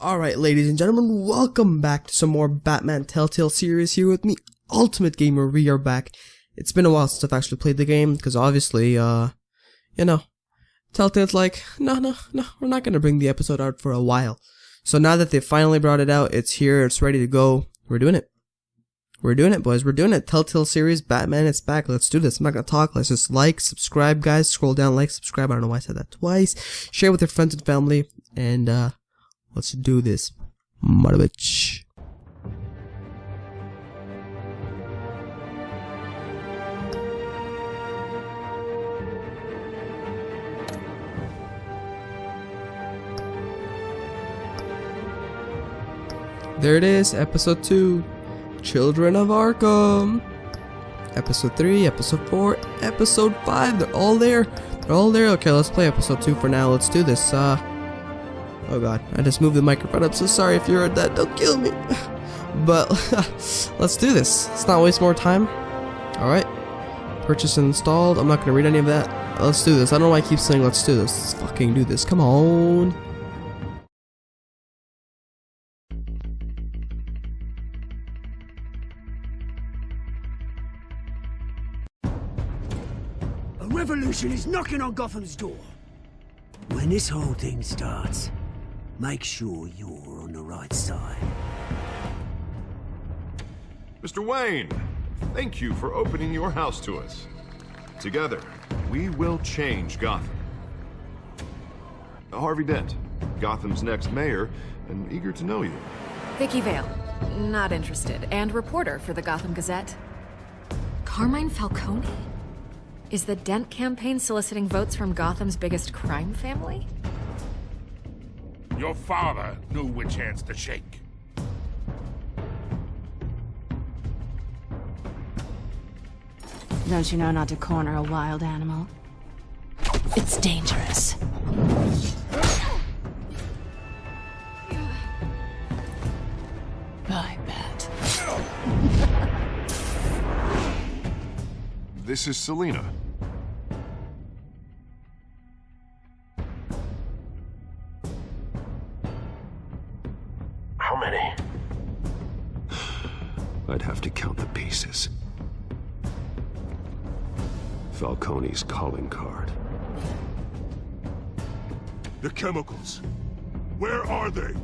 Alright, ladies and gentlemen, welcome back to some more Batman Telltale Series here with me, Ultimate Gamer. We are back. It's been a while since I've actually played the game, because obviously, you know, Telltale's like, no, we're not gonna bring the episode out for a while. So now that they finally brought it out, it's here, it's ready to go, we're doing it. We're doing it, boys, we're doing it. Telltale Series, Batman, it's back, let's do this. I'm not gonna talk, let's just like, subscribe, guys, scroll down, like, subscribe, I don't know why I said that twice. Share with your friends and family, and, let's do this, mother bitch. There it is, episode 2, Children of Arkham. Episode 3, episode 4, episode 5, they're all there. They're all there. Okay, let's play episode 2 for now. Let's do this. Oh god, I just moved the microphone. I'm so sorry if you heard that. Don't kill me. But let's do this. Let's not waste more time. Alright. Purchase and installed. I'm not going to read any of that. Let's do this. I don't know why I keep saying let's do this. Let's fucking do this. Come on. A revolution is knocking on Gotham's door. When this whole thing starts, make sure you're on the right side. Mr. Wayne, thank you for opening your house to us. Together, we will change Gotham. Harvey Dent, Gotham's next mayor, and eager to know you. Vicky Vale, not interested, and reporter for the Gotham Gazette. Carmine Falcone? Is the Dent campaign soliciting votes from Gotham's biggest crime family? Your father knew which hands to shake. Don't you know not to corner a wild animal? It's dangerous. I bet. This is Selina. How many? I'd have to count the pieces. Falcone's calling card. The chemicals. Where are they?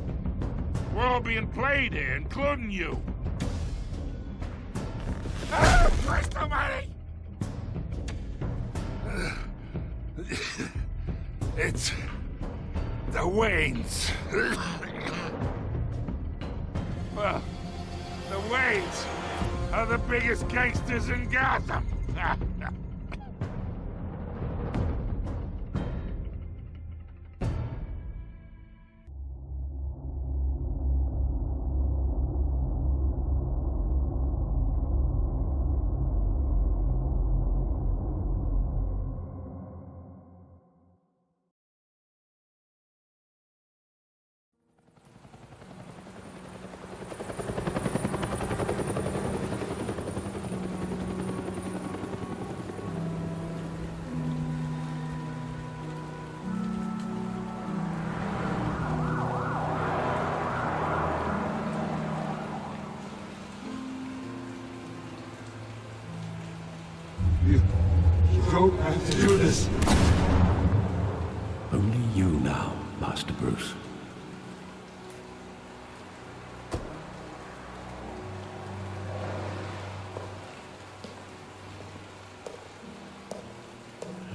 We're all being played here, including you. Where's the money? It's the Waynes. Well, the Waynes are the biggest gangsters in Gotham. You don't have to do this. Only you now, Master Bruce.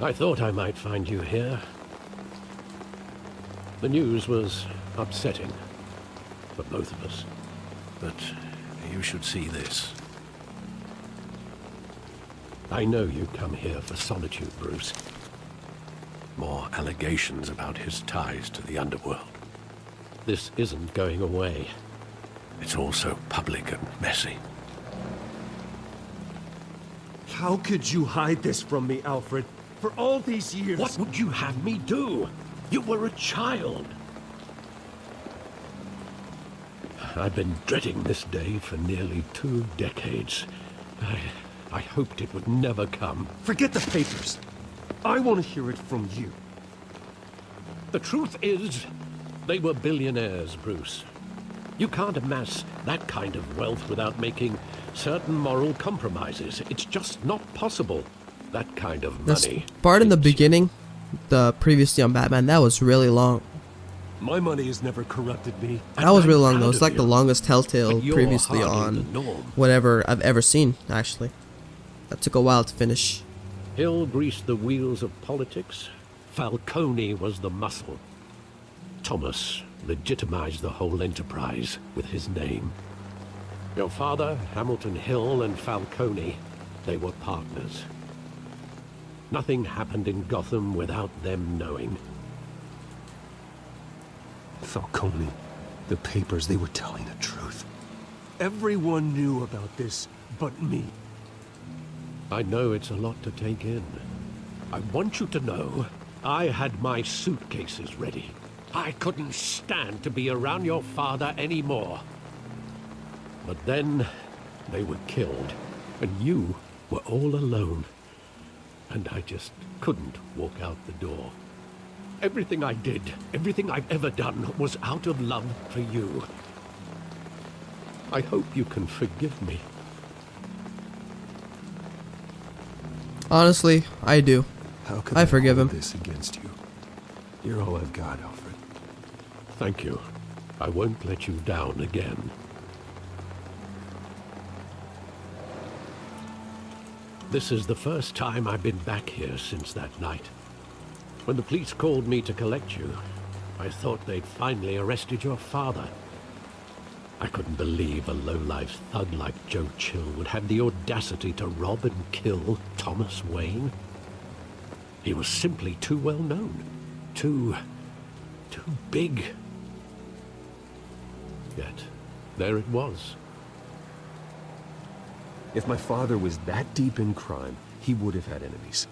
I thought I might find you here. The news was upsetting for both of us. But you should see this. I know you come here for solitude, Bruce. More allegations about his ties to the underworld. This isn't going away. It's all so public and messy. How could you hide this from me, Alfred? For all these years... What would you have me do? You were a child. I've been dreading this day for nearly 2 decades. I hoped it would never come. Forget the papers. I want to hear it from you. The truth is, They were billionaires, Bruce. You can't amass that kind of wealth without making certain moral compromises. It's just not possible. That kind of money. This part in the beginning, the previously on Batman, that was really long. My money has never corrupted me. That was really long though. It's like the longest Telltale previously on whatever I've ever seen, actually. That took a while to finish. Hill greased the wheels of politics. Falcone was the muscle. Thomas legitimized the whole enterprise with his name. Your father, Hamilton Hill, and Falcone, they were partners. Nothing happened in Gotham without them knowing. Falcone, the papers, they were telling the truth. Everyone knew about this but me. I know it's a lot to take in. I want you to know I had my suitcases ready. I couldn't stand to be around your father anymore. But then they were killed, and you were all alone. And I just couldn't walk out the door. Everything I did, everything I've ever done, was out of love for you. I hope you can forgive me. Honestly, I do. How could I forgive him. This against you? You're all I've got, Alfred. Thank you. I won't let you down again. This is the first time I've been back here since that night. When the police called me to collect you, I thought they'd finally arrested your father. I couldn't believe a low-life thug like Joe Chill would have the audacity to rob and kill Thomas Wayne. He was simply too well known. Too big. Yet, there it was. If my father was that deep in crime, he would have had enemies.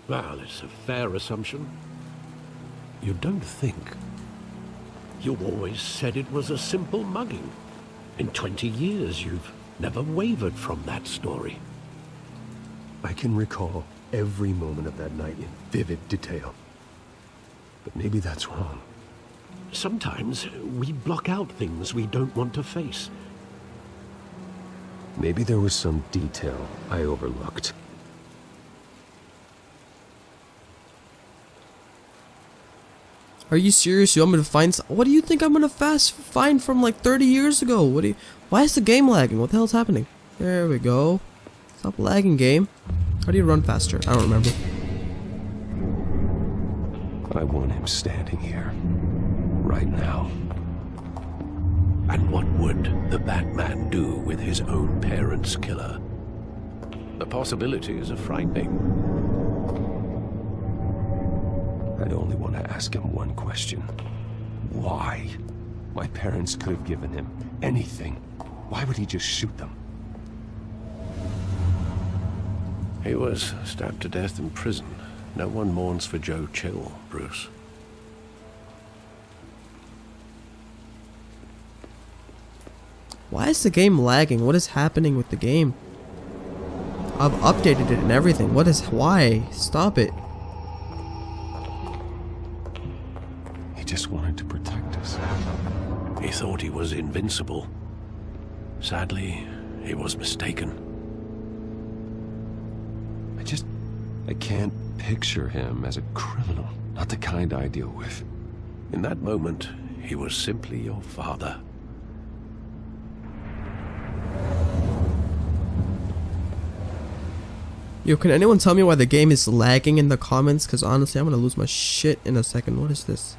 Well, it's a fair assumption. You don't think? You always said it was a simple mugging. In 20 years, you've never wavered from that story. I can recall every moment of that night in vivid detail. But maybe that's wrong. Sometimes we block out things we don't want to face. Maybe there was some detail I overlooked. Are you serious? You want me to find what do you think I'm gonna find from like 30 years ago? Why is the game lagging? What the hell's happening? There we go. Stop lagging, game. How do you run faster? I don't remember. I want him standing here. Right now. And what would the Batman do with his own parents' killer? The possibilities are frightening. I'd only want to ask him one question. Why? My parents could have given him anything. Why would he just shoot them? He was stabbed to death in prison. No one mourns for Joe Chill, Bruce. Why is the game lagging? What is happening with the game? I've updated it and everything. Why? Stop it. He just wanted to protect us. He thought he was invincible. Sadly, he was mistaken. I can't picture him as a criminal. Not the kind I deal with. In that moment, he was simply your father. Yo, can anyone tell me why the game is lagging in the comments? Because honestly, I'm gonna lose my shit in a second. What is this?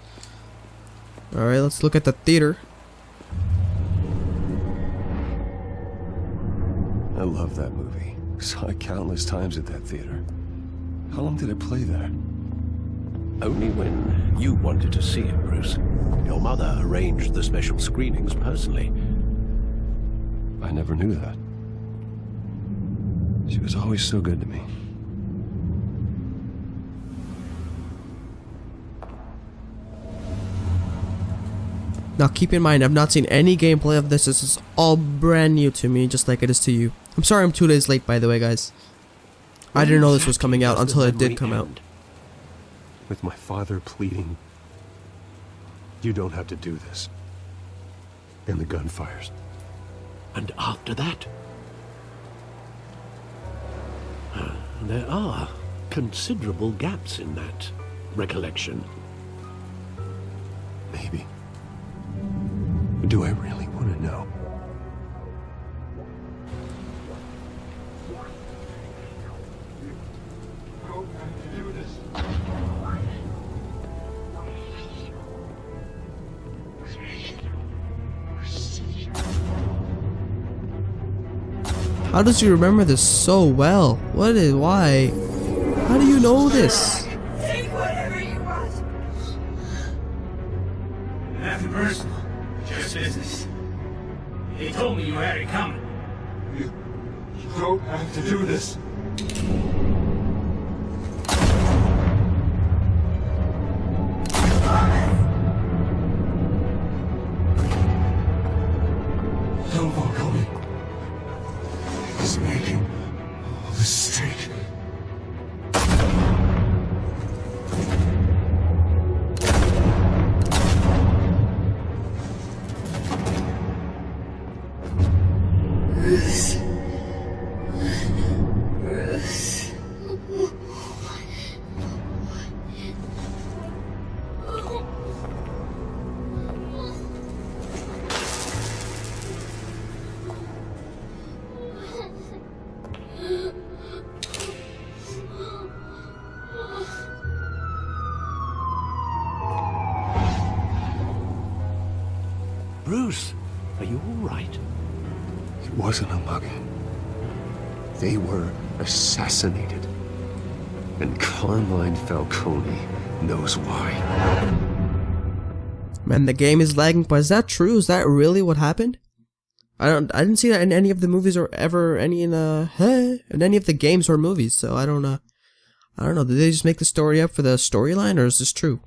Alright, let's look at the theater. I love that movie. Saw it countless times at that theater. How long did it play there? Only when you wanted to see it, Bruce. Your mother arranged the special screenings personally. I never knew that. She was always so good to me. Now keep in mind, I've not seen any gameplay of this. This is all brand new to me, just like it is to you. I'm sorry I'm 2 days late, by the way, guys. I didn't know this was coming out until it did come out. With my father pleading, You don't have to do this. And the gun fires. And after that? There are considerable gaps in that recollection. Maybe. But do I really want to know? How does you remember this so well? Why? How do you know this? Take whatever you want. Nothing personal, just business. He told me you had it coming. You don't have to do this. Don't follow me. He's making a mistake. Bruce, are you all right? It wasn't a mugging. They were assassinated. And Carmine Falcone knows why. Man, the game is lagging, but is that true? Is that really what happened? I didn't see that in any of the movies or ever any in any of the games or movies, so I don't know. Did they just make the story up for the storyline, or is this true?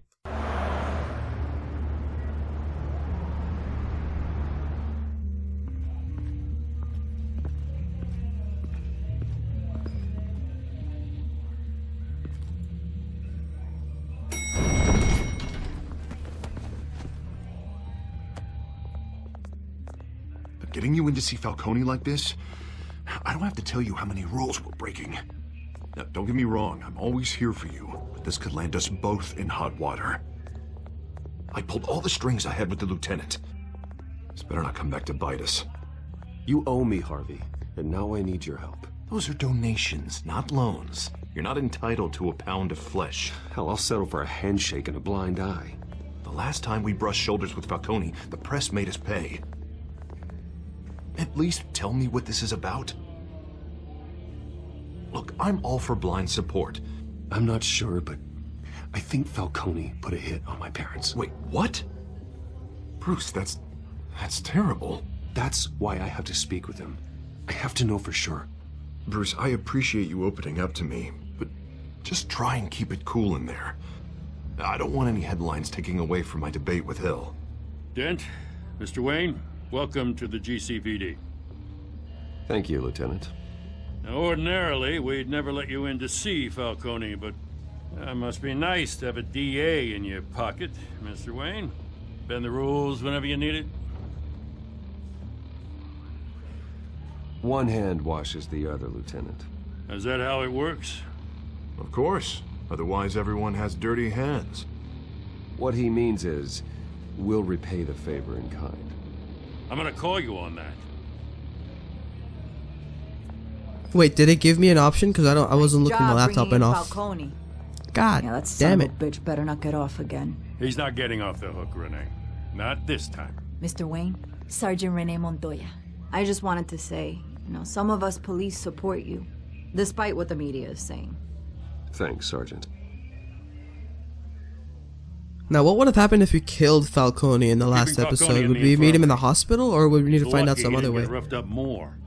Getting you in to see Falcone like this? I don't have to tell you how many rules we're breaking. Now, don't get me wrong, I'm always here for you, but this could land us both in hot water. I pulled all the strings I had with the lieutenant. This better not come back to bite us. You owe me, Harvey, and now I need your help. Those are donations, not loans. You're not entitled to a pound of flesh. Hell, I'll settle for a handshake and a blind eye. The last time we brushed shoulders with Falcone, the press made us pay. At least tell me what this is about. Look, I'm all for blind support. I'm not sure, but I think Falcone put a hit on my parents. Wait, what? Bruce, that's terrible. That's why I have to speak with him. I have to know for sure. Bruce, I appreciate you opening up to me, but just try and keep it cool in there. I don't want any headlines taking away from my debate with Hill. Dent, Mr. Wayne, welcome to the GCPD. Thank you, Lieutenant. Now, ordinarily, we'd never let you in to see Falcone, but it must be nice to have a DA in your pocket, Mr. Wayne. Bend the rules whenever you need it. One hand washes the other, Lieutenant. Is that how it works? Of course. Otherwise, everyone has dirty hands. What he means is, we'll repay the favor in kind. I'm gonna call you on that. Wait, did it give me an option? Because I wasn't looking my laptop and off. Falcone. God, Yeah, that damn son it. of a bitch better not get off again. He's not getting off the hook, Renee. Not this time. Mr. Wayne, Sergeant Renee Montoya. I just wanted to say, some of us police support you, despite what the media is saying. Thanks, Sergeant. Now, what would have happened if we killed Falcone in the last Falcone episode? in Would the we meet him in the infirmary. hospital, or would we need to find out Lucky some he other didn't way? get roughed up more.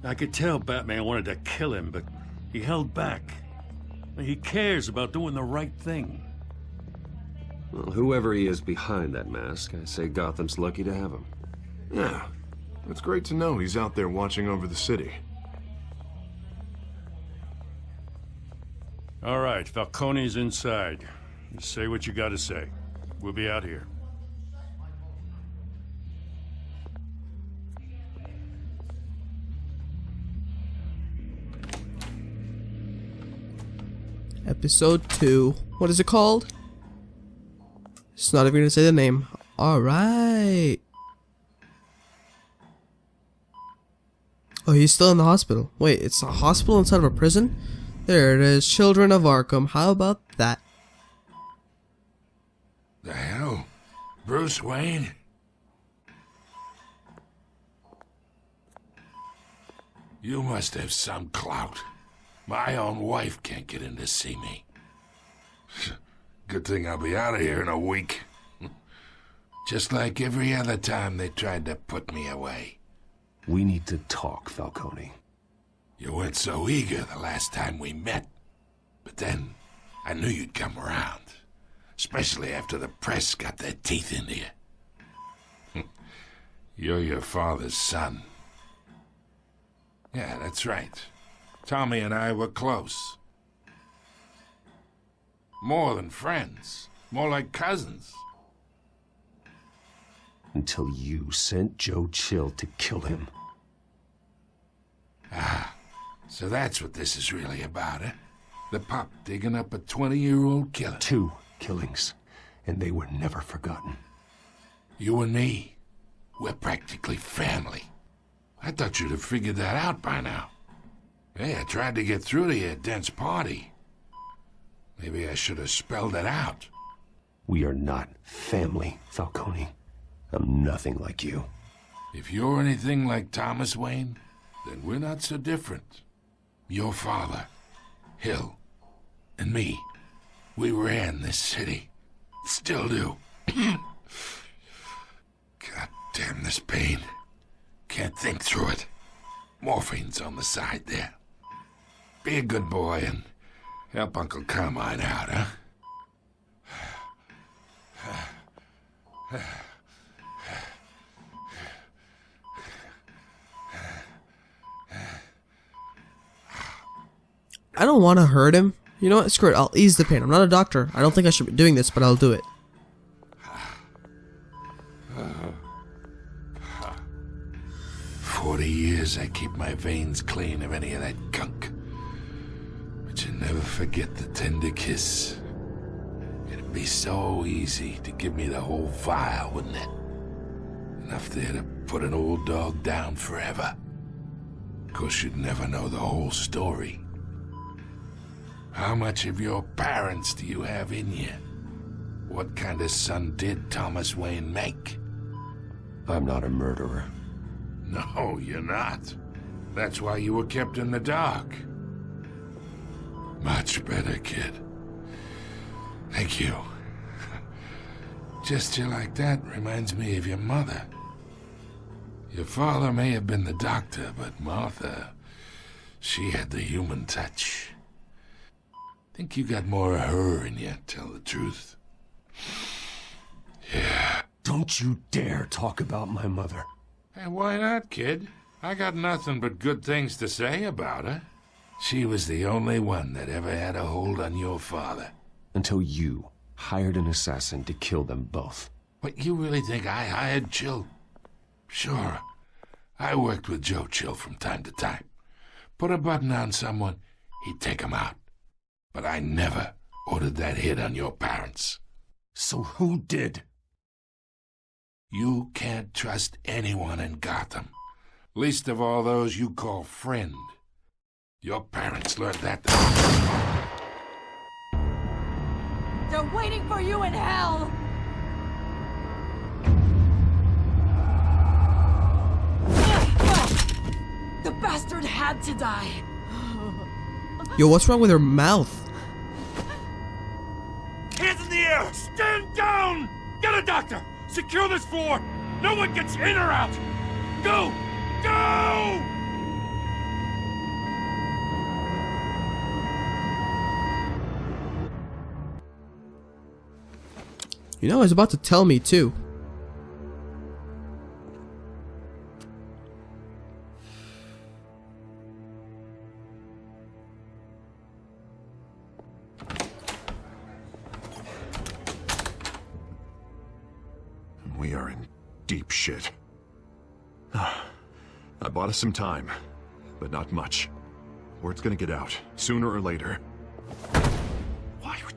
I could tell Batman wanted to kill him, but he held back. He cares about doing the right thing. Well, whoever he is behind that mask, I say Gotham's lucky to have him. Yeah, it's great to know he's out there watching over the city. All right, Falcone's inside. You say what you gotta say. We'll be out here. Episode 2. What is it called? It's not even gonna say the name. Alright. Oh, he's still in the hospital. Wait, it's a hospital inside of a prison? There it is. Children of Arkham. How about that? The hell? Bruce Wayne? You must have some clout. My own wife can't get in to see me. Good thing I'll be out of here in a week. Just like every other time they tried to put me away. We need to talk, Falcone. You weren't so eager the last time we met. But then, I knew you'd come around. Especially after the press got their teeth into you. You're your father's son. Yeah, that's right. Tommy and I were close. More than friends. More like cousins. Until you sent Joe Chill to kill him. Ah, so that's what this is really about, eh? The pup digging up a 20-year-old killer. 2 killings, and they were never forgotten. You and me, we're practically family. I thought you'd have figured that out by now. Hey, I tried to get through to you at Dent's party. Maybe I should have spelled it out. We are not family, Falcone. I'm nothing like you. If you're anything like Thomas Wayne, then we're not so different. Your father, Hill, and me, we ran this city. Still do. God damn this pain. Can't think through it. Morphine's on the side there. Be a good boy and help Uncle Carmine out, huh? I don't want to hurt him. You know what? Screw it. I'll ease the pain. I'm not a doctor. I don't think I should be doing this, but I'll do it. 40 years I keep my veins clean of any of that gunk. But you never forget the tender kiss. It'd be so easy to give me the whole vial, wouldn't it? Enough there to put an old dog down forever. Of course, you'd never know the whole story. How much of your parents do you have in you? What kind of son did Thomas Wayne make? I'm not a murderer. No, you're not. That's why you were kept in the dark. Much better, kid. Thank you. Gesture like that reminds me of your mother. Your father may have been the doctor, but Martha, she had the human touch. Think you got more of her in you, tell the truth. Yeah. Don't you dare talk about my mother. Hey, why not, kid? I got nothing but good things to say about her. She was the only one that ever had a hold on your father. Until you hired an assassin to kill them both. What, you really think I hired Chill? Sure. I worked with Joe Chill from time to time. Put a button on someone, he'd take him out. But I never ordered that hit on your parents. So who did? You can't trust anyone in Gotham. Least of all those you call friend. Your parents learned that. They're waiting for you in hell! The bastard had to die. Yo, what's wrong with her mouth? Hands in the air! Stand down! Get a doctor! Secure this floor! No one gets in or out! Go! Go! You know, I was about to tell me too. We are in deep shit. I bought us some time, but not much. Word's gonna get out, sooner or later.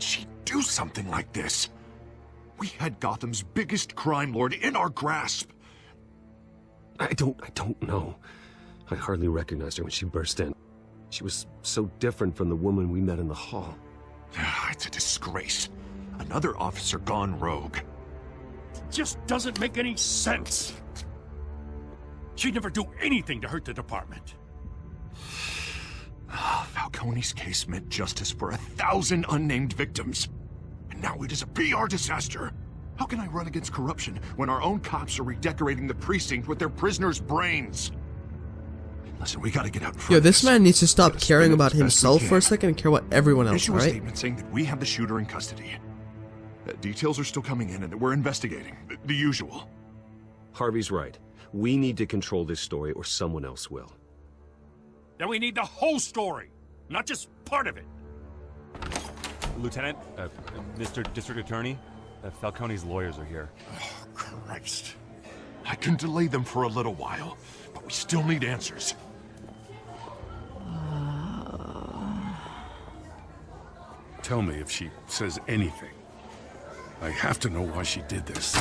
she do something like this? We had Gotham's biggest crime lord in our grasp. I don't know. I hardly recognized her when she burst in. She was so different from the woman we met in the hall. It's a disgrace. Another officer gone rogue. Just doesn't make any sense. She'd never do anything to hurt the department. Falcone's case meant justice for 1,000 unnamed victims. And now it is a PR disaster. How can I run against corruption when our own cops are redecorating the precinct with their prisoners' brains? Listen, we gotta get out in front Yo, of this man needs to stop caring about as best we himself for a can. second and care about everyone else, Issue a alright? statement saying that we have the shooter in custody. Details are still coming in and that we're investigating. The usual. Harvey's right. We need to control this story or someone else will. Then we need the whole story, not just part of it. Lieutenant, Mr. District Attorney, Falcone's lawyers are here. Oh, Christ. I can delay them for a little while, but we still need answers. Tell me if she says anything. I have to know why she did this.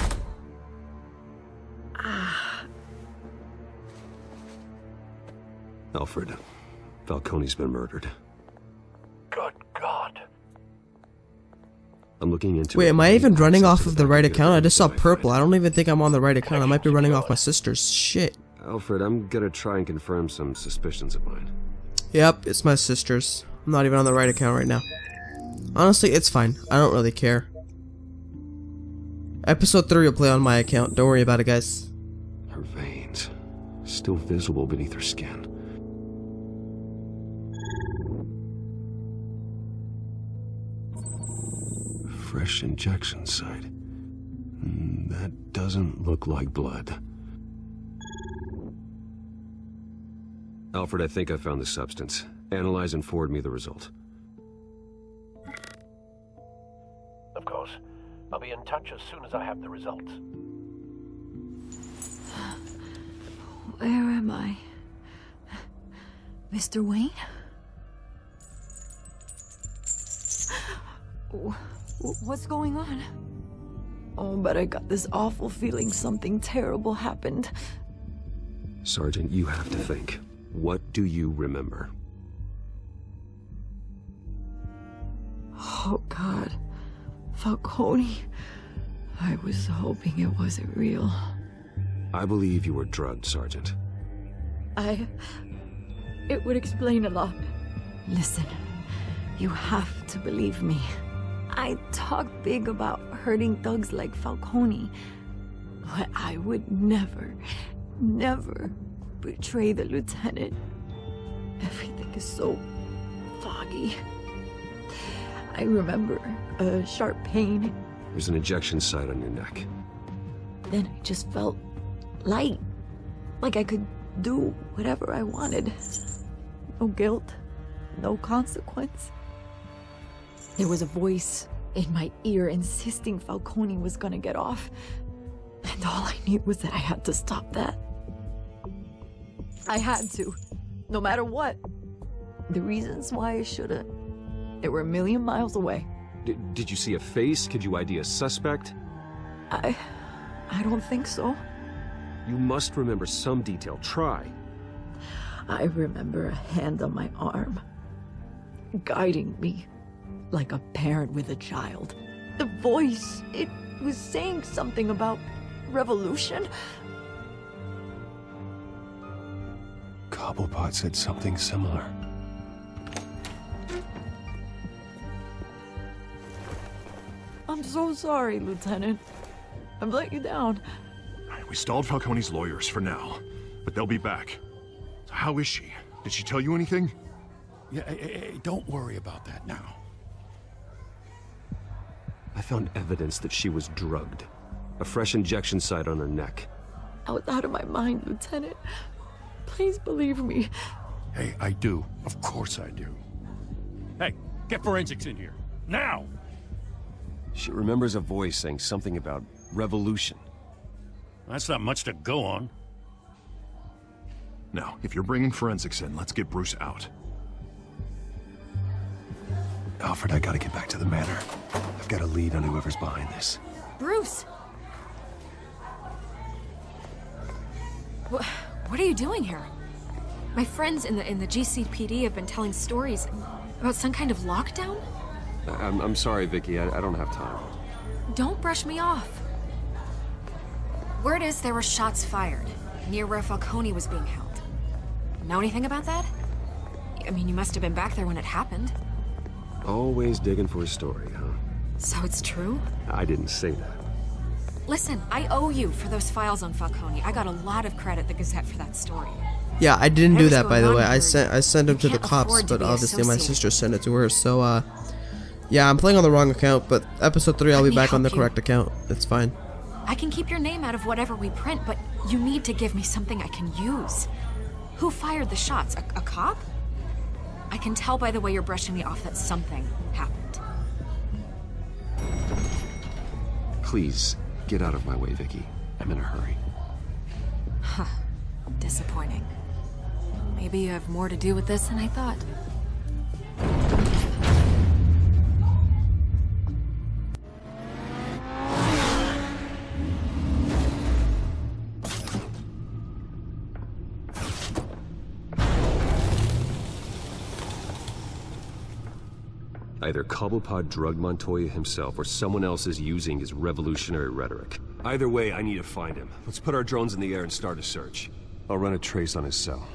Alfred, Falcone's been murdered. Good God. I'm looking into Wait, it. am I even running off of the right Document account? I just saw that I purple. I find. don't even think I'm on the right account. I might be running off my sister's. Shit. Alfred, I'm gonna try and confirm some suspicions of mine. Yep, it's my sister's. I'm not even on the right account right now. Honestly, it's fine. I don't really care. Episode 3 will play on my account. Don't worry about it, guys. Her veins, still visible beneath her skin. Fresh injection site. That doesn't look like blood. Alfred, I think I found the substance. Analyze and forward me the result. Of course. I'll be in touch as soon as I have the results. Where am I? Mr. Wayne? What's going on? Oh, but I got this awful feeling something terrible happened. Sergeant, you have to think. What do you remember? Oh, God. Falcone. I was hoping it wasn't real. I believe you were drugged, Sergeant. It would explain a lot. Listen, you have to believe me. I talk big about hurting thugs like Falcone, but I would never betray the lieutenant. Everything is so foggy. I remember a sharp pain. There's an injection site on your neck. Then I just felt light, like I could do whatever I wanted. No guilt, no consequence. There was a voice in my ear insisting Falcone was gonna get off. And all I knew was that I had to stop that. I had to, no matter what. The reasons why I should've, they were a million miles away. Did you see a face? Could you ID a suspect? I don't think so. You must remember some detail. Try. I remember a hand on my arm, guiding me like a parent with a child. The voice, it was saying something about revolution. Cobblepot said something similar. I'm so sorry, Lieutenant. I've let you down. We stalled Falcone's lawyers for now, but they'll be back. So how is she? Did she tell you anything? Yeah, don't worry about that now. I found evidence that she was drugged. A fresh injection site on her neck. I was out of my mind, Lieutenant. Please believe me. Hey, I do. Of course I do. Hey, get forensics in here. Now! She remembers a voice saying something about revolution. That's not much to go on. Now, if you're bringing forensics in, let's get Bruce out. Alfred, I gotta get back to the manor. I've got a lead on whoever's behind this. Bruce! What are you doing here? My friends in the GCPD have been telling stories about some kind of lockdown? I'm sorry, Vicky. I don't have time. Don't brush me off. Word is there were shots fired near where Falcone was being held. Know anything about that? I mean, you must have been back there when it happened. Always digging for a story, huh? So it's true? I didn't say that. Listen, I owe you for those files on Falcone. I got a lot of credit at the Gazette for that story. Yeah, I didn't do that, by the way. I Whatever's sent him to the can't cops, afford to but be obviously my associated. sister sent it to her. So, yeah, I'm playing on the wrong account, but episode 3 I'll Let be me back on the help you. correct account. It's fine. I can keep your name out of whatever we print, but you need to give me something I can use. Who fired the shots? A cop? I can tell by the way you're brushing me off that something happened. Please, get out of my way, Vicky. I'm in a hurry. Huh. Disappointing. Maybe you have more to do with this than I thought. Either Cobblepot drugged Montoya himself, or someone else is using his revolutionary rhetoric. Either way, I need to find him. Let's put our drones in the air and start a search. I'll run a trace on his cell.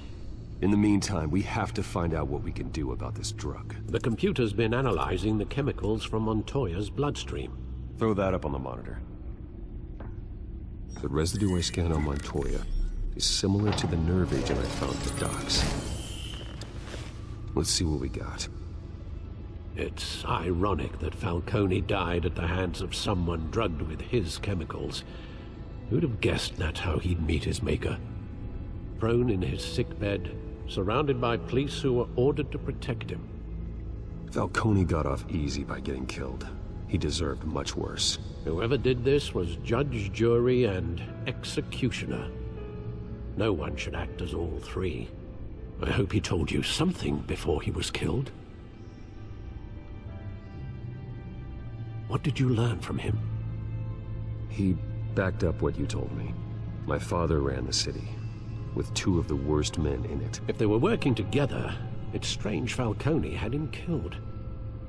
In the meantime, we have to find out what we can do about this drug. The computer's been analyzing the chemicals from Montoya's bloodstream. Throw that up on the monitor. The residue I scanned on Montoya is similar to the nerve agent I found at the docks. Let's see what we got. It's ironic that Falcone died at the hands of someone drugged with his chemicals. Who'd have guessed that's how he'd meet his maker? Prone in his sickbed, surrounded by police who were ordered to protect him. Falcone got off easy by getting killed. He deserved much worse. Whoever did this was judge, jury, and executioner. No one should act as all three. I hope he told you something before he was killed. What did you learn from him? He backed up what you told me. My father ran the city, with 2 of the worst men in it. If they were working together, it's strange Falcone had him killed.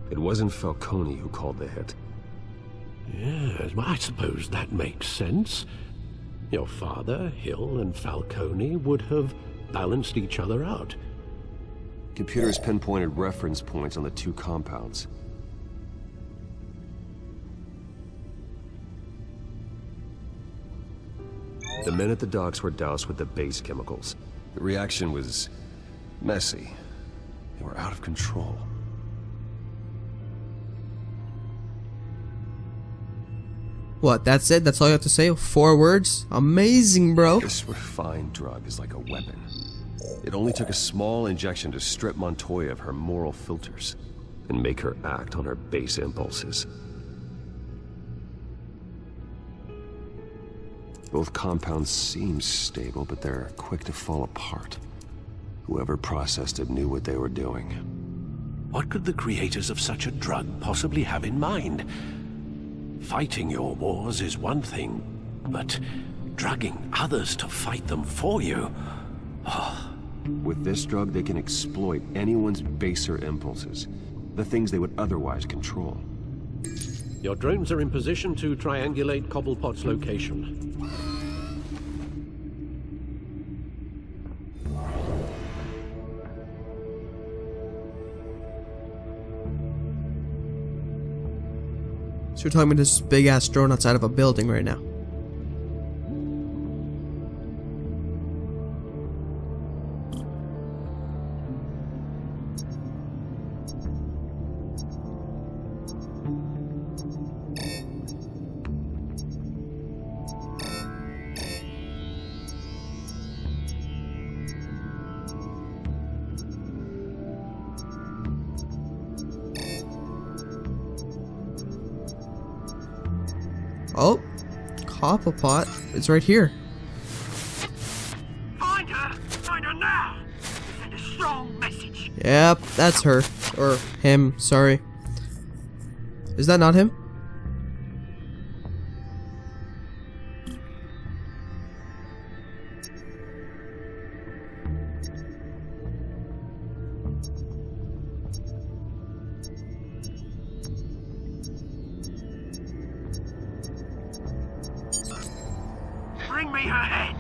It wasn't Falcone who called the hit. Yes, well, I suppose that makes sense. Your father, Hill, and Falcone would have balanced each other out. Computers pinpointed reference points on the 2 compounds. The men at the docks were doused with the base chemicals. The reaction was messy. They were out of control. What, that's it? That's all you have to say? 4 words? Amazing, bro. This refined drug is like a weapon. It only took a small injection to strip Montoya of her moral filters and make her act on her base impulses. Both compounds seem stable, but they're quick to fall apart. Whoever processed it knew what they were doing. What could the creators of such a drug possibly have in mind? Fighting your wars is one thing, but drugging others to fight them for you? Oh. With this drug, they can exploit anyone's baser impulses, the things they would otherwise control. Your drones are in position to triangulate Cobblepot's location. So you're talking about this big-ass drone outside of a building right now. Oh, Cobblepot is right here. Find her now. Send a strong message. Yep, that's her. Or him, sorry. Is that not him? Bring me her head.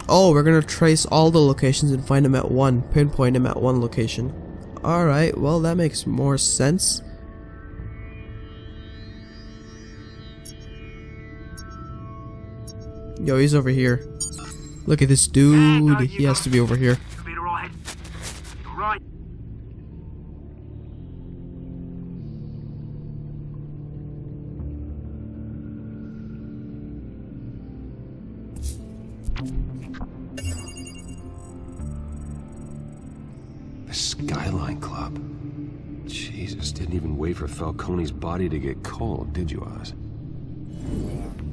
Oh, we're gonna trace all the locations and find him at one, pinpoint him at one location. Alright, well that makes more sense. Yo, he's over here. Look at this dude, he has to be over here. Right. The Skyline Club. Jesus, didn't even wait for Falcone's body to get cold, did you, Oz?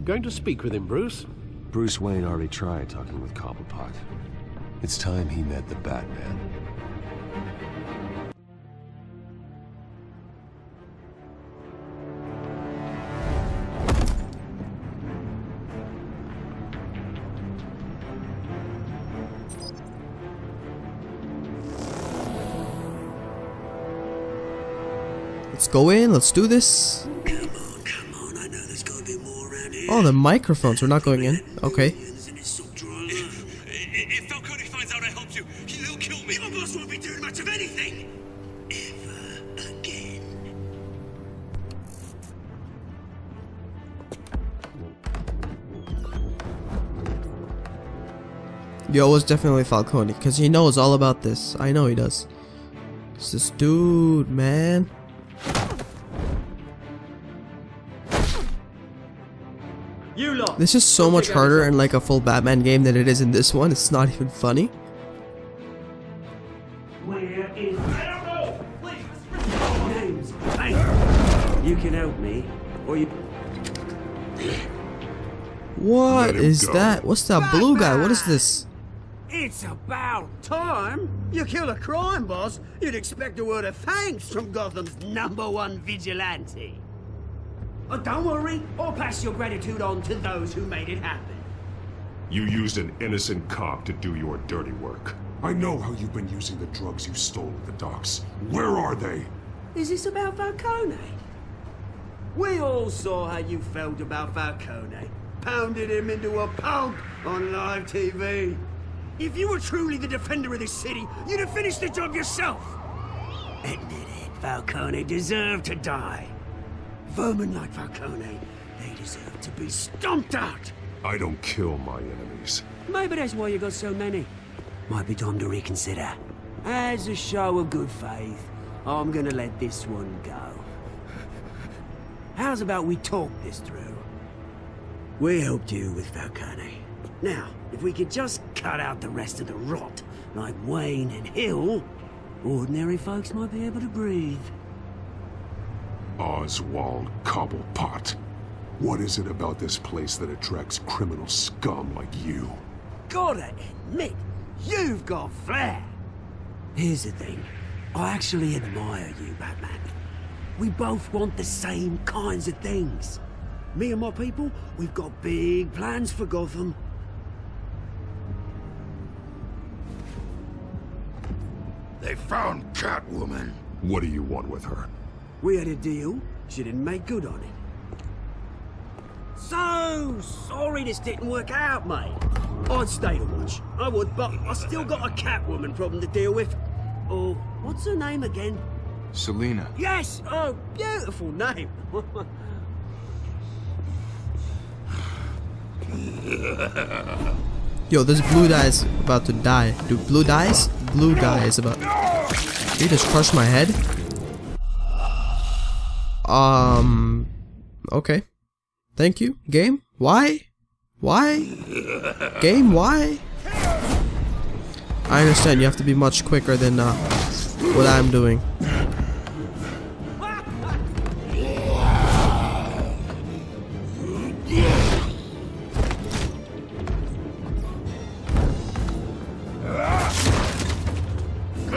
Going to speak with him, Bruce? Bruce Wayne already tried talking with Cobblepot. It's time he met the Batman. Let's go in, let's do this. Come on, I know there's gotta be more around here. Oh, the microphones, we're not going in. Okay. If Falcone finds out I helped you, he'll kill me. Your boss won't be doing much of anything. Ever again. Yo, it was definitely Falcone, because he knows all about this. I know he does. It's this dude, man. This is so much harder in like a full Batman game than it is in this one. It's not even funny. Where is... I don't know! Please, James, hey! You can help me, or you... What is that? What's that blue guy? What is this? It's about time! You kill a crime boss, you'd expect a word of thanks from Gotham's #1 vigilante. Oh, don't worry, I'll pass your gratitude on to those who made it happen. You used an innocent cop to do your dirty work. I know how you've been using the drugs you stole at the docks. Where are they? Is this about Falcone? We all saw how you felt about Falcone. Pounded him into a pulp on live TV. If you were truly the defender of this city, you'd have finished the job yourself. Admit it, Falcone deserved to die. Vermin like Falcone, they deserve to be stomped out. I don't kill my enemies. Maybe that's why you got so many. Might be time to reconsider. As a show of good faith, I'm gonna let this one go. How's about we talk this through? We helped you with Falcone. Now, if we could just cut out the rest of the rot, like Wayne and Hill, ordinary folks might be able to breathe. Oswald Cobblepot. What is it about this place that attracts criminal scum like you? Gotta admit, you've got flair. Here's the thing. I actually admire you, Batman. We both want the same kinds of things. Me and my people, we've got big plans for Gotham. They found Catwoman. What do you want with her? We had a deal. She didn't make good on it. So sorry this didn't work out, mate. I'd stay to watch. I would, but I still got a Catwoman problem to deal with. Oh, what's her name again? Selina. Yes! Oh, beautiful name. Yo, this blue guy is about to die. Dude, blue dies? Blue guy is about... He just crushed my head? Okay. Thank you, game. Why? Why? Game, why? I understand you have to be much quicker than what I'm doing.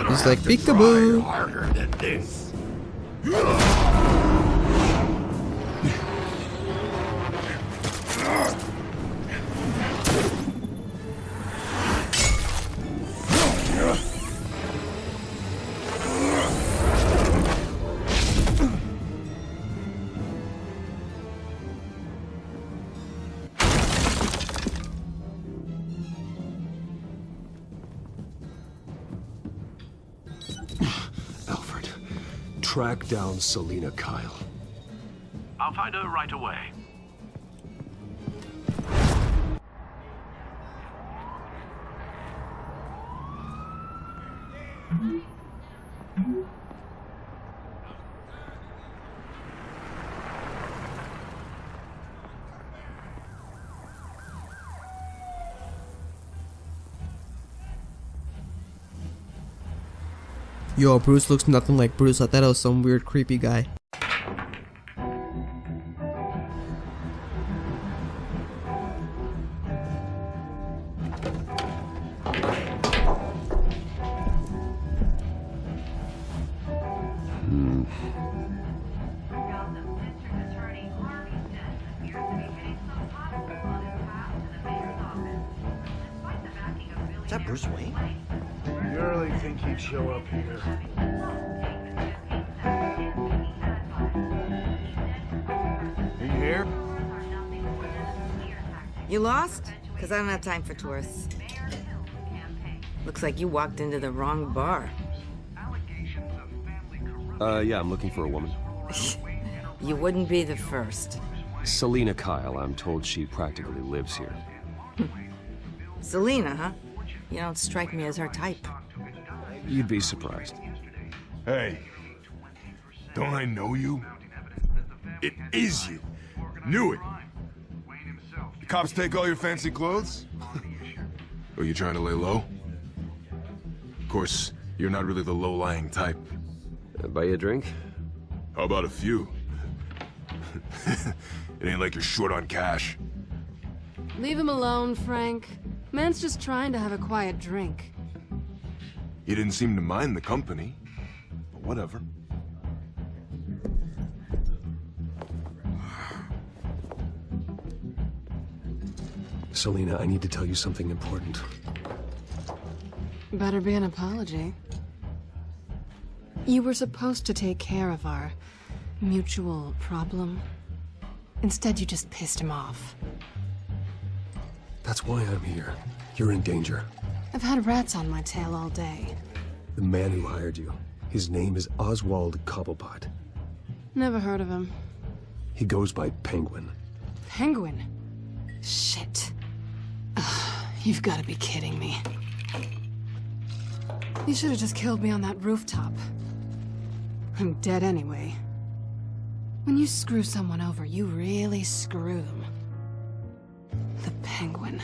He's like, peekaboo. Harder than this! Alfred, track down Selina Kyle. I'll find her right away. Yo, Bruce looks nothing like Bruce. I thought it was some weird creepy guy. Is that Bruce Wayne? You really think he'd show up here? Are you here? You lost? Because I don't have time for tourists. Looks like you walked into the wrong bar. Yeah, I'm looking for a woman. You wouldn't be the first. Selina Kyle, I'm told she practically lives here. Selina, huh? You don't strike me as her type. You'd be surprised. Hey, don't I know you? It is you. Knew it. The cops take all your fancy clothes? Are you trying to lay low? Of course, you're not really the low-lying type. Buy you a drink? How about a few? It ain't like you're short on cash. Leave him alone, Frank. Man's just trying to have a quiet drink. You didn't seem to mind the company, but whatever. Selina, I need to tell you something important. Better be an apology. You were supposed to take care of our mutual problem. Instead, you just pissed him off. That's why I'm here. You're in danger. I've had rats on my tail all day. The man who hired you, his name is Oswald Cobblepot. Never heard of him. He goes by Penguin. Penguin? Shit. Ugh, you've got to be kidding me. You should have just killed me on that rooftop. I'm dead anyway. When you screw someone over, you really screw them. The Penguin.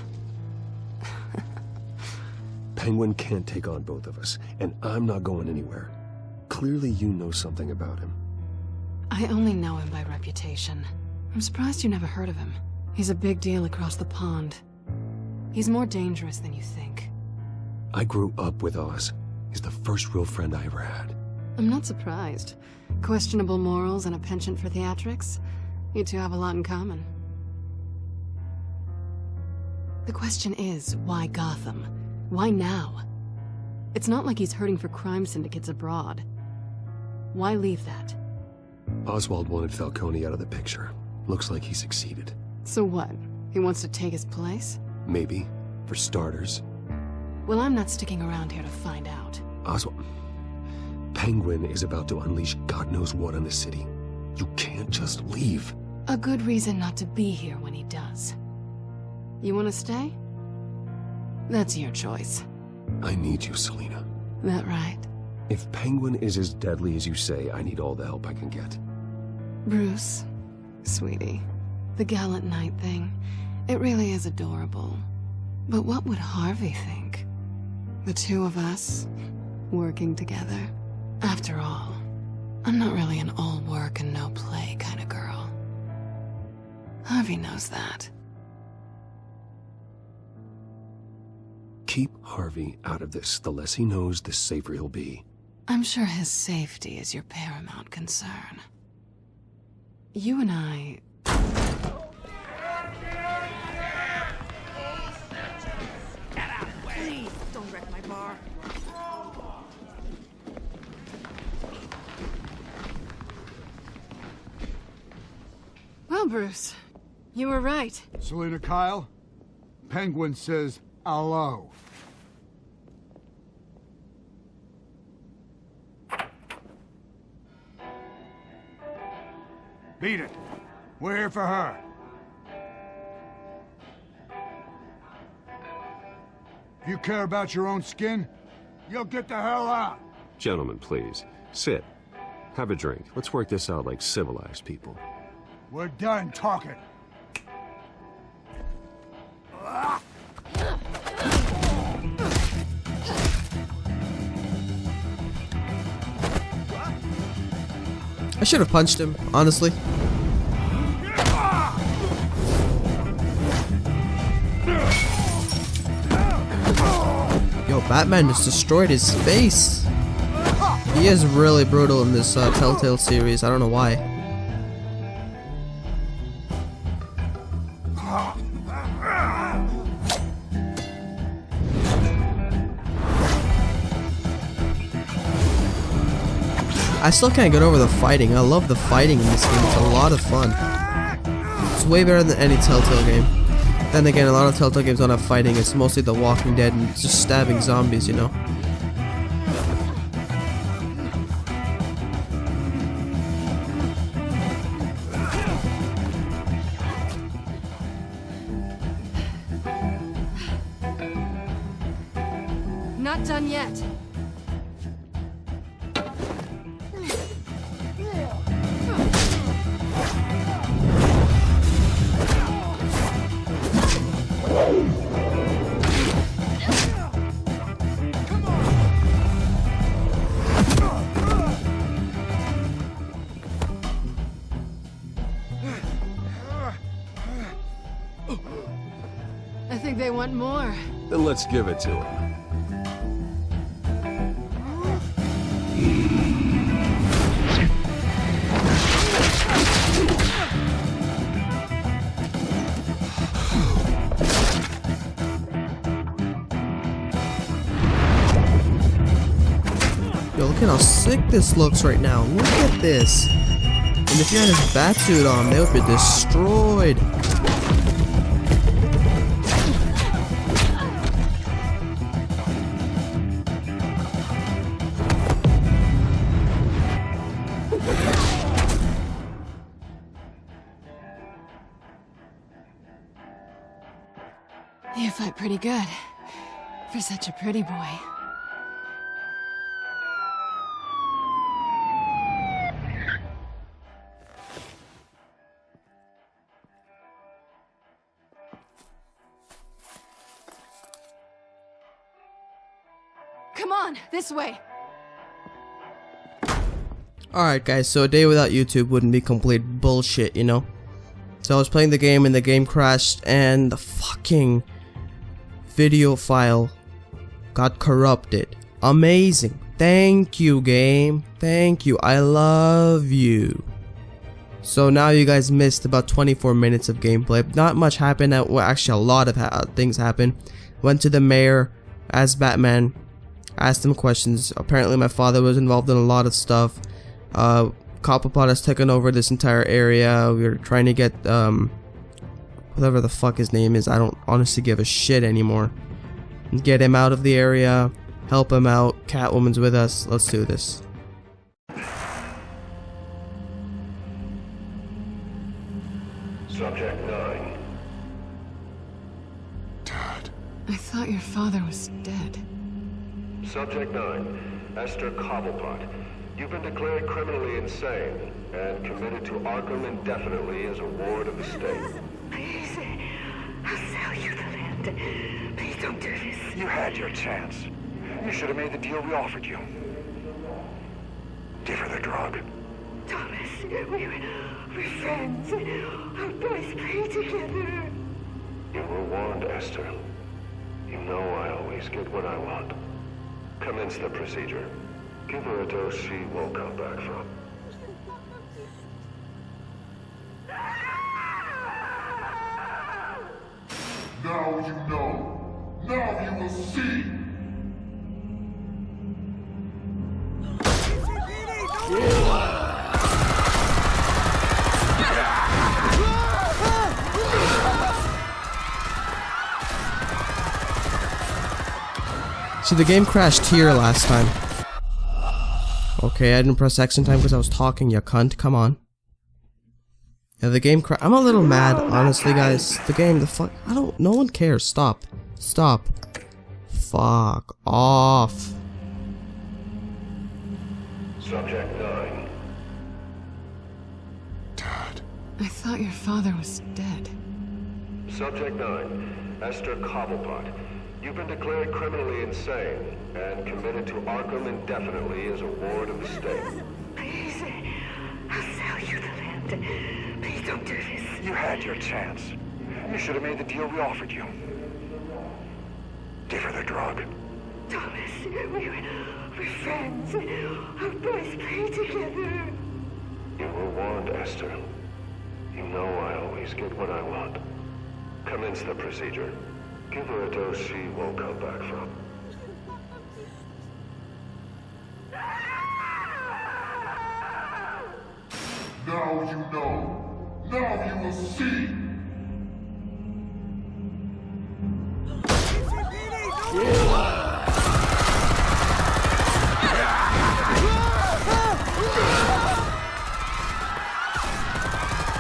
Penguin can't take on both of us, and I'm not going anywhere. Clearly you know something about him. I only know him by reputation. I'm surprised you never heard of him. He's a big deal across the pond. He's more dangerous than you think. I grew up with Oz. He's the first real friend I ever had. I'm not surprised. Questionable morals and a penchant for theatrics. You two have a lot in common. The question is, why Gotham? Why now? It's not like he's hurting for crime syndicates abroad. Why leave that? Oswald wanted Falcone out of the picture. Looks like he succeeded. So what? He wants to take his place? Maybe. For starters. Well, I'm not sticking around here to find out. Oswald... Penguin is about to unleash God knows what on the city. You can't just leave. A good reason not to be here when he does. You want to stay? That's your choice. I need you, Selina. That right? If Penguin is as deadly as you say, I need all the help I can get. Bruce, sweetie, the gallant knight thing, it really is adorable. But what would Harvey think? The two of us, working together. After all, I'm not really an all work and no play kind of girl. Harvey knows that. Keep Harvey out of this. The less he knows, the safer he'll be. I'm sure his safety is your paramount concern. You and I... Please, don't wreck my bar. Well, Bruce, you were right. Selena Kyle, Penguin says hello. Beat it. We're here for her. If you care about your own skin, you'll get the hell out. Gentlemen, please. Sit. Have a drink. Let's work this out like civilized people. We're done talking. I should have punched him, honestly. Yo, Batman just destroyed his face. He is really brutal in this Telltale series. I don't know why. I still can't get over the fighting. I love the fighting in this game. It's a lot of fun. It's way better than any Telltale game. Then again, a lot of Telltale games don't have fighting. It's mostly The Walking Dead and just stabbing zombies, you know? Not done yet. I think they want more. Then let's give it to him. Yo, look at how sick this looks right now. Look at this. And if you had his batsuit on, they would be destroyed. You fight pretty good. For such a pretty boy. Come on, this way. Alright guys, so a day without YouTube wouldn't be complete bullshit, you know? So I was playing the game and the game crashed and the fucking video file got corrupted. Amazing. Thank you, game. Thank you. I love you. So now you guys missed about 24 minutes of gameplay. Not much happened. Well, actually a lot of things happened. Went to the mayor as Batman. Asked him questions. Apparently my father was involved in a lot of stuff. Cobblepot has taken over this entire area. We were trying to get whatever the fuck his name is. I don't honestly give a shit anymore. Get him out of the area. Help him out. Catwoman's with us. Let's do this. Subject 9. Dad. I thought your father was dead. Subject 9. Esther Cobblepot. You've been declared criminally insane and committed to Arkham indefinitely as a ward of the state. Please, I'll sell you the land. Please don't do this. You had your chance. You should have made the deal we offered you. Give her the drug. Thomas, we're friends. Our boys play together. You were warned, Esther. You know I always get what I want. Commence the procedure. Give her a dose she won't come back from. Now you know. Now you will see. See, the game crashed here last time. Okay, I didn't press X in time because I was talking, you cunt. Come on. Yeah, the game I'm a little mad, honestly, guys. The game, no one cares. Stop. Stop. Fuck off. Subject 9. Dad. I thought your father was dead. Subject 9. Esther Cobblepot. You've been declared criminally insane and committed to Arkham indefinitely as a ward of the state. Please, I'll sell you the land. Please don't do this. You had your chance. You should have made the deal we offered you. Give her the drug. Thomas, we're friends. Our boys play together. You were warned, Esther. You know I always get what I want. Commence the procedure. Give her a dose she won't come back from. Now you know. Now you will see.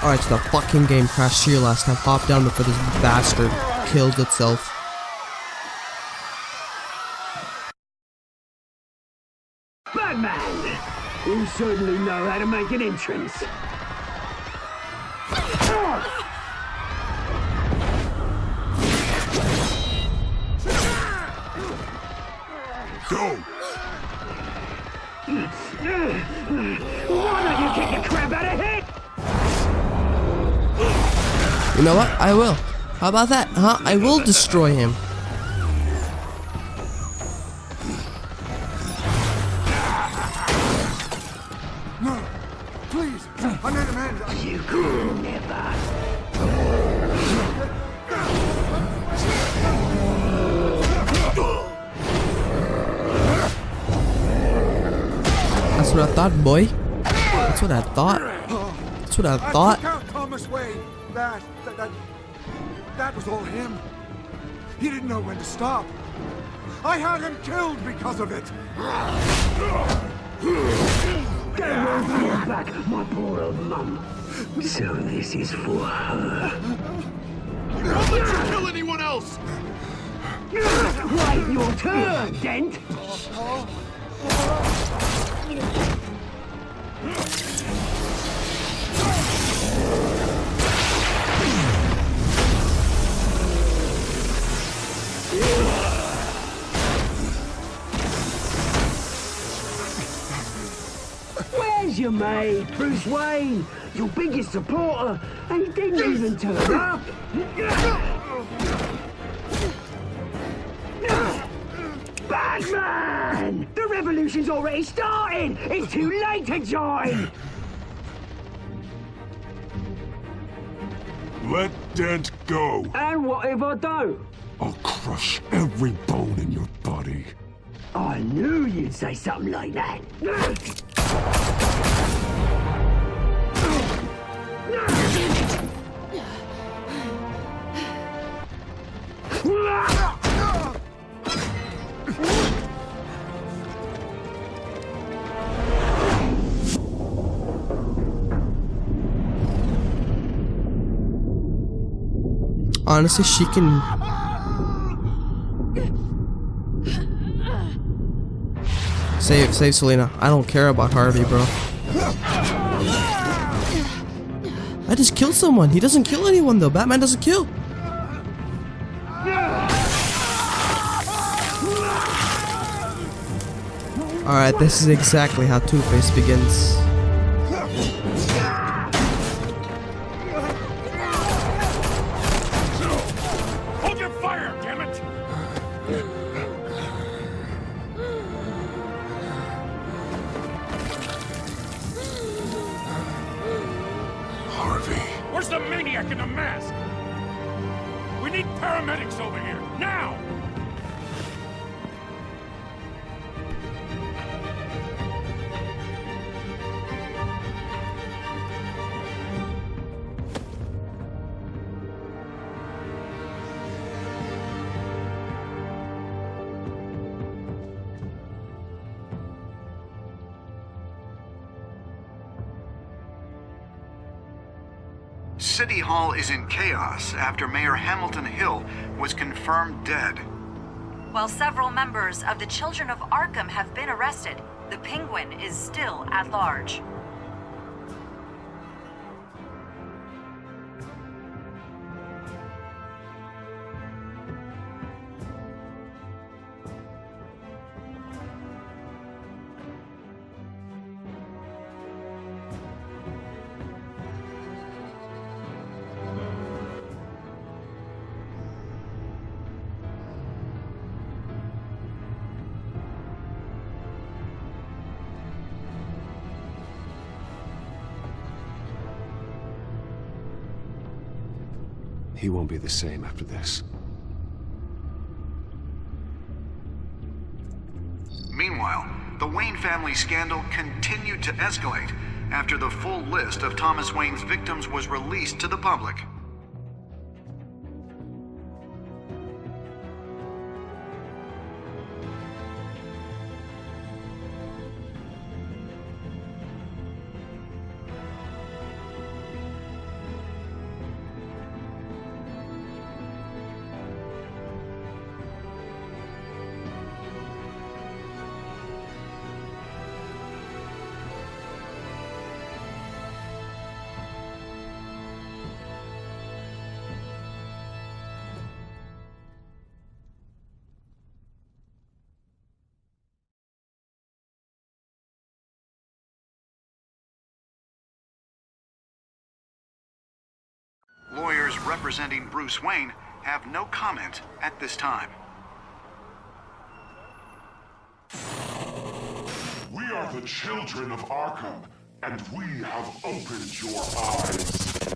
Alright, so the fucking game crashed here last time. Hop down before this bastard kills itself. Batman! You certainly know how to make an entrance. Go! Why don't you kick the crap out of here? You know what? I will. How about that? Huh? I will destroy him. No, please, I need a man. You could never. That's what I thought, boy. That's what I thought. That's what I thought. I took out Thomas Wayne. That was all him. He didn't know when to stop. I had him killed because of it. Get away back, my poor old mum. So this is for her. Don't let you kill anyone else! Wait your turn, Dent! Where's your mate, Bruce Wayne? Your biggest supporter, and he didn't even turn up. Batman! The revolution's already started! It's too late to join! Let Dent go. And what if I don't? I'll crush every bone in your body. I knew you'd say something like that. Honestly, she can... Save Selena. I don't care about Harvey, bro. I just killed someone. He doesn't kill anyone, though. Batman doesn't kill. Alright, this is exactly how Two-Face begins. Hold your fire, damn it! We need paramedics over here, now! City Hall is in chaos after Mayor Hamilton Hill was confirmed dead. While several members of the Children of Arkham have been arrested, the Penguin is still at large. He won't be the same after this. Meanwhile, the Wayne family scandal continued to escalate after the full list of Thomas Wayne's victims was released to the public. Lawyers representing Bruce Wayne have no comment at this time. We are the children of Arkham, and we have opened your eyes.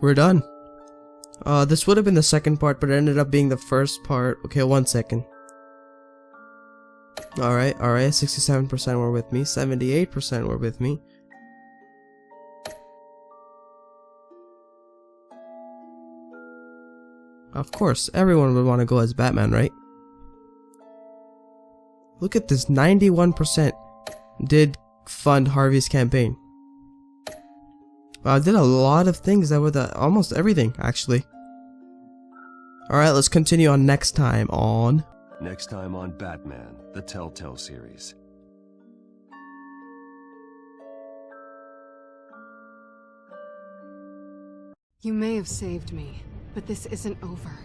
We're done. This would have been the second part, but it ended up being the first part. Okay, 1 second. Alright, 67% were with me, 78% were with me. Of course, everyone would want to go as Batman, right? Look at this, 91% did fund Harvey's campaign. I did a lot of things that were almost everything, actually. Alright, let's continue on next time on... Next time on Batman, the Telltale Series. You may have saved me, but this isn't over.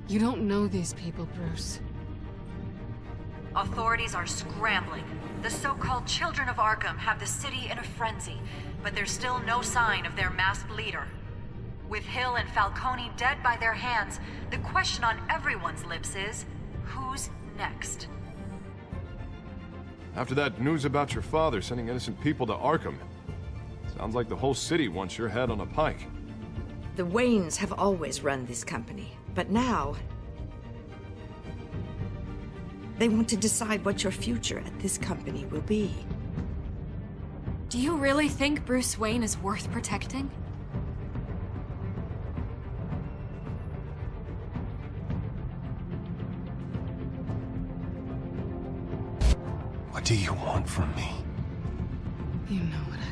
You don't know these people, Bruce. Authorities are scrambling. The so-called Children of Arkham have the city in a frenzy, but there's still no sign of their masked leader. With Hill and Falcone dead by their hands, the question on everyone's lips is, who's next? After that news about your father sending innocent people to Arkham, sounds like the whole city wants your head on a pike. The Waynes have always run this company, but now... they want to decide what your future at this company will be. Do you really think Bruce Wayne is worth protecting? What do you want from me? You know what I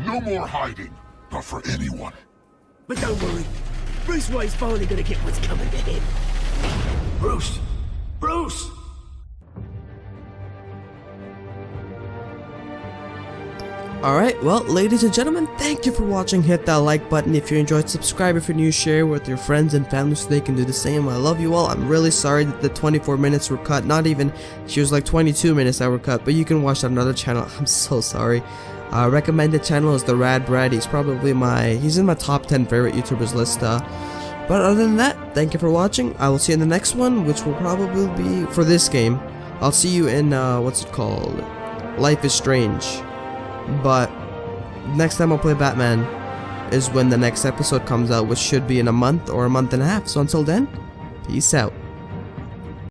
No want. more hiding, not for anyone. But don't worry, Bruce Wayne's finally gonna get what's coming to him. Bruce! Bruce! Alright, well, ladies and gentlemen, thank you for watching. Hit that like button if you enjoyed, subscribe if you're new, share with your friends and family so they can do the same. I love you all. I'm really sorry that the 24 minutes were cut. Not even, she was like 22 minutes that were cut, but you can watch that on another channel. I'm so sorry. Recommended channel is the Rad Brad. He's probably he's in my top 10 favorite YouTubers list. But other than that, thank you for watching. I will see you in the next one, which will probably be for this game. I'll see you in what's it called? Life is Strange. But next time I'll play Batman is when the next episode comes out, which should be in a month or a month and a half. So until then, peace out.